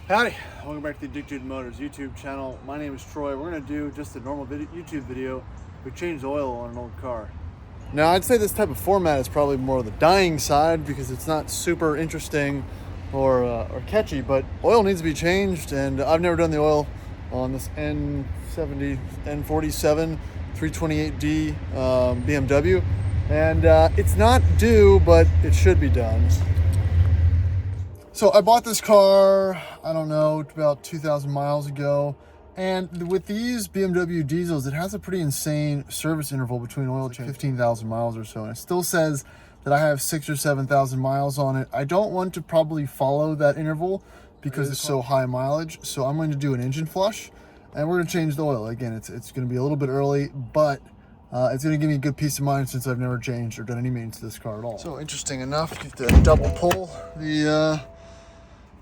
Howdy, welcome back to the Addicted Motors YouTube channel. My name is Troy. We're going to do just a normal YouTube video. We changed oil on an old car. Now I'd say this type of format is probably more the dying side because it's not super interesting or catchy, but oil needs to be changed, and I've never done the oil on this N47 328d BMW, and it's not due, but it should be done. So I bought this car, I don't know, about 2,000 miles ago. And with these BMW diesels, it has a pretty insane service interval between oil change, 15,000 miles or so. And it still says that I have 6,000 or 7,000 miles on it. I don't want to probably follow that interval because it's so high mileage. So I'm going to do an engine flush and we're going to change the oil. Again, it's going to be a little bit early, but it's going to give me a good peace of mind since I've never changed or done any maintenance to this car at all. So interesting enough, you have to double pull the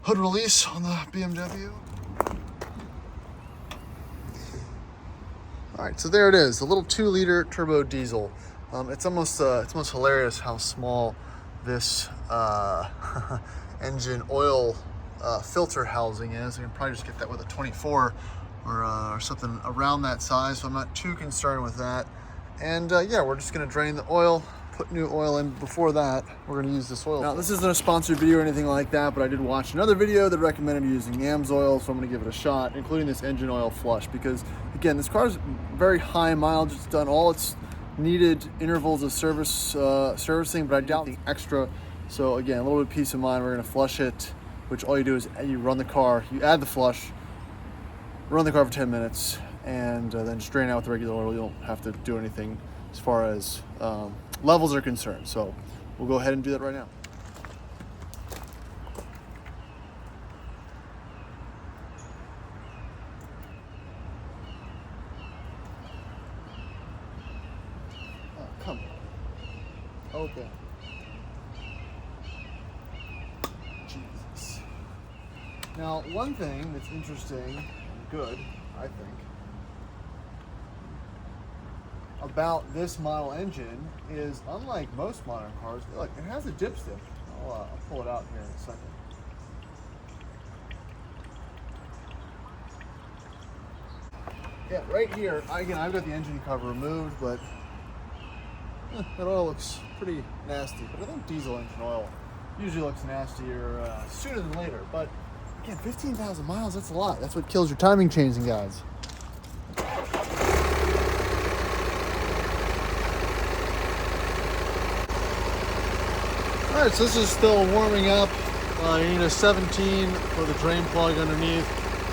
hood release on the BMW. All right, so there it is, the little 2-liter turbo diesel. It's almost hilarious how small this engine oil filter housing is. You can probably just get that with a 24 or something around that size, so I'm not too concerned with that. And yeah, we're just gonna drain the oil, put new oil in. Before that, we're going to use this oil. Now, this isn't a sponsored video or anything like that, but I did watch another video that recommended using Amsol, so I'm going to give it a shot, including this engine oil flush, because again, this car is very high mileage. It's done all its needed intervals of servicing, but I doubt the extra. So again, a little bit of peace of mind. We're going to flush it, which all you do is you run the car, you add the flush, run the car for 10 minutes, and then just drain out with the regular oil. You don't have to do anything as far as levels are concerned. So we'll go ahead and do that right now. Oh, come on. Open. Jesus. Now, one thing that's interesting and good, I think, about this model engine is, unlike most modern cars, look, it has a dipstick. I'll pull it out here in a second. Yeah, right here, again, I've got the engine cover removed, but that oil looks pretty nasty. But I think diesel engine oil usually looks nastier sooner than later. But again, 15,000 miles, that's a lot. That's what kills your timing changing guys. All right, so this is still warming up. You need a 17 for the drain plug underneath.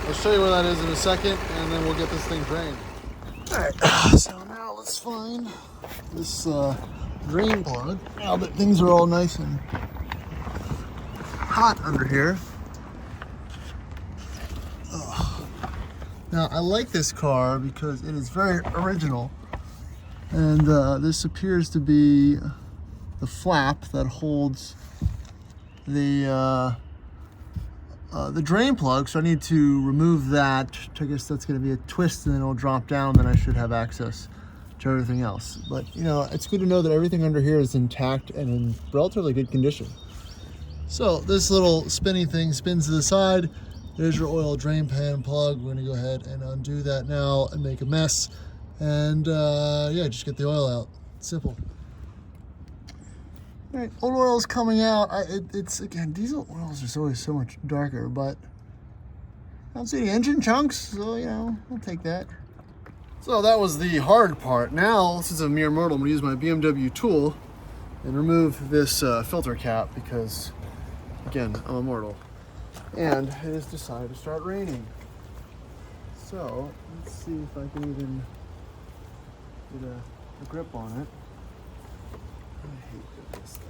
I'll show you where that is in a second, and then we'll get this thing drained. All right, so now let's find this drain plug. Now that things are all nice and hot under here. Now, I like this car because it is very original, and this appears to be the flap that holds the drain plug, so I need to remove that. I guess that's going to be a twist, and then it'll drop down. Then I should have access to everything else. But you know, it's good to know that everything under here is intact and in relatively good condition. So this little spinny thing spins to the side. There's your oil drain pan plug. We're going to go ahead and undo that now and make a mess, and yeah, just get the oil out. Simple. All right, old oil is coming out. It's again, diesel oils are always so much darker, but I don't see any engine chunks, so you know, I'll take that. So that was the hard part. Now, since I'm mere mortal, I'm gonna use my BMW tool and remove this filter cap because, again, I'm a mortal. And it has decided to start raining. So let's see if I can even get a grip on it. I hate this stuff.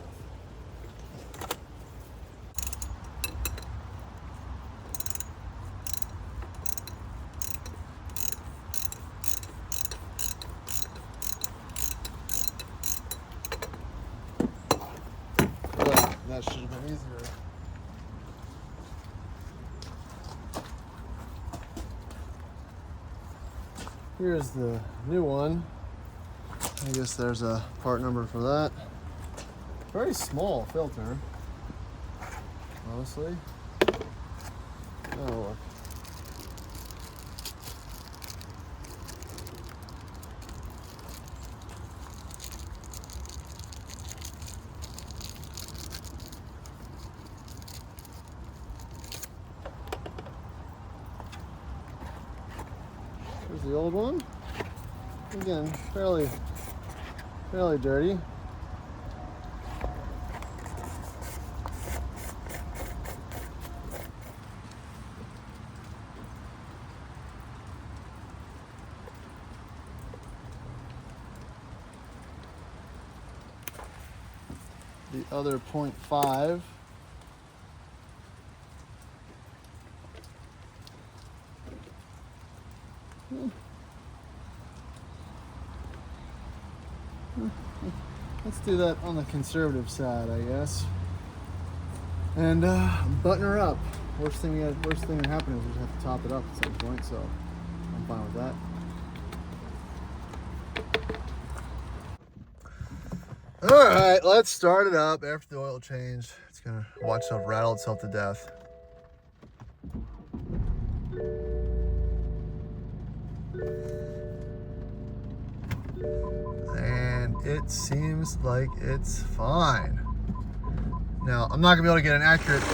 Well, that should have been easier. Here's the new one. I guess there's a part number for that. Very small filter, honestly. Oh, look. There's the old one. Again, fairly dirty. The other 0.5. Let's do that on the conservative side, I guess. And button her up. Worst thing that happen is we just have to top it up at some point, so I'm fine with that. All right, let's start it up after the oil change. It's gonna watch itself rattle itself to death. And it seems like it's fine. Now, I'm not gonna be able to get an accurate.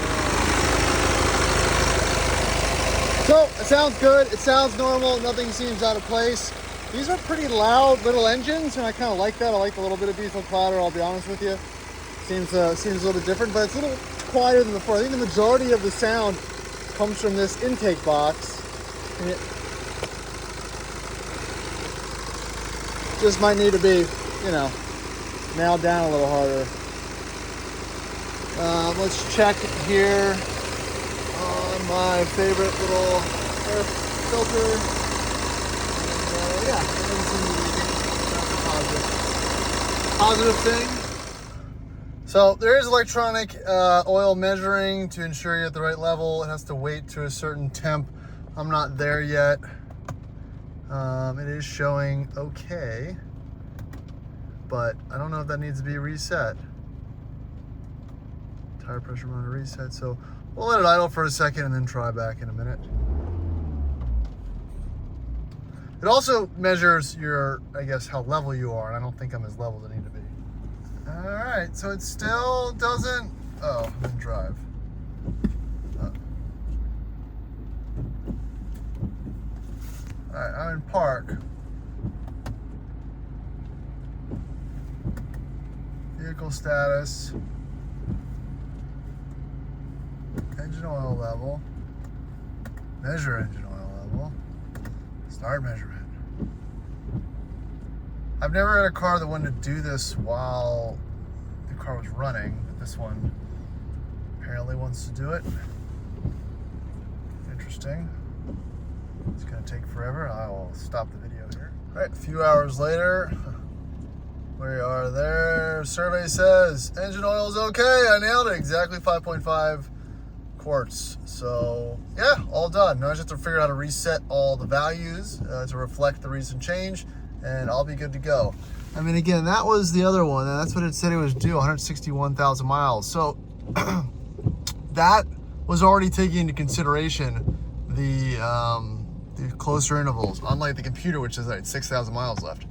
So, it sounds good, it sounds normal, nothing seems out of place. These are pretty loud little engines, and I kind of like that. I like a little bit of diesel clatter, I'll be honest with you. Seems a little bit different, but it's a little quieter than before. I think the majority of the sound comes from this intake box. And it just might need to be, you know, nailed down a little harder. Let's check here on my favorite little air filter. Yeah, everything seems to be positive thing. So there is electronic oil measuring to ensure you're at the right level. It has to wait to a certain temp. I'm not there yet. It is showing okay, but I don't know if that needs to be reset. Tire pressure monitor reset. So we'll let it idle for a second and then try back in a minute. It also measures your, I guess, how level you are, and I don't think I'm as level as I need to be. All right, so it still doesn't, oh, I'm in drive. All right, I'm in park. Vehicle status. Engine oil level. Measure engine oil level. Start measurement. I've never had a car that wanted to do this while the car was running, but this one apparently wants to do it. Interesting. It's gonna take forever. I will stop the video here. All right, a few hours later, we are there. Survey says engine oil is okay. I nailed it. Exactly 5.5 quarts. So yeah, all done. Now I just have to figure out how to reset all the values to reflect the recent change, and I'll be good to go. I mean, again, that was the other one, and that's what it said it was due, 161,000 miles. So that was already taking into consideration the closer intervals, unlike the computer, which is like 6,000 miles left.